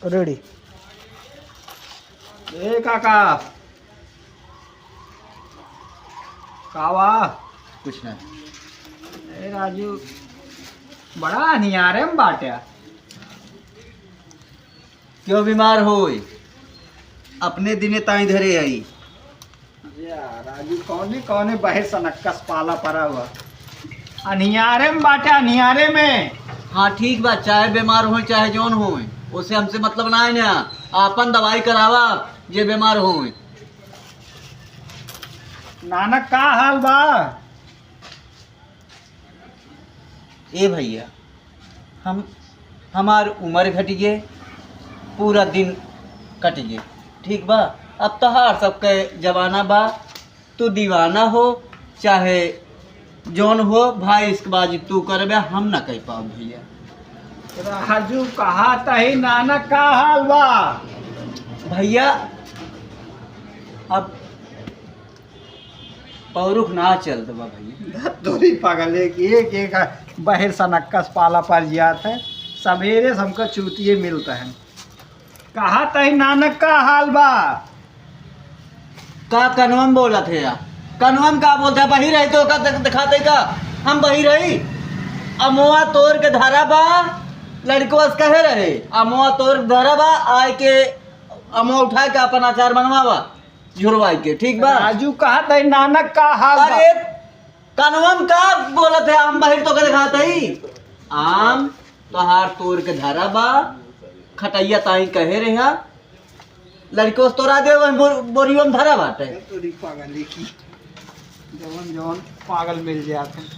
Ready. ए काका कावा कुछ नहीं। ए राजू बड़ा नियारे में बाट्या। क्यों बीमार हो? अपने दिने ताई धरे आई। राजू कौने कौने बहे सनक्कस पाला पड़ा हुआ अनियारे में बाट्या, अनियारे में। हाँ ठीक बात, चाहे बीमार हो चाहे जौन हो, उसे हमसे मतलब ना है ना। आपन दवाई करावा जे बीमार हो। नानक का हाल बा? ए भैया, हमार उम्र घट गए, पूरा दिन कट गए, ठीक बा। अब तो हर सबके जमाना बा, तू दीवाना हो चाहे जौन हो, भाई इसके बाद तू करबे, हम ना कह पाओ भैया। राजू कहा तही नानक का हाल बा? भैया अब पौरुख ना चलत बा भैया। तोरी पगले की एक एक बहिर सनक्कस पाला पर जात है, सवेरे हमको चूतिए मिलता है। कहा तही नानक का हाल बा? का कनवम बोला थे यार? कनवम का बोलता बही रही तो का दिखाते का हम बही रही। अमोआ तोड़ के धारा बा, लड़को बस कहे रहे अमोआ तोड़ के धारा बा, आए के अमोआ उठा के अपन अचार बनवावा झुरवाई के, ठीक बा। राजू कहा तही नानक का हाल बा? अरे कनवम का बोला थे आम बहिर तो के दिखाते ही। आम तोहार तोड़ के धारा बा, खटैया ताई कहे रहे लड़को तोरा दे बोरियो में धरा बाटे। तोरी पगले की जवन जवन पागल मिल जाते हैं।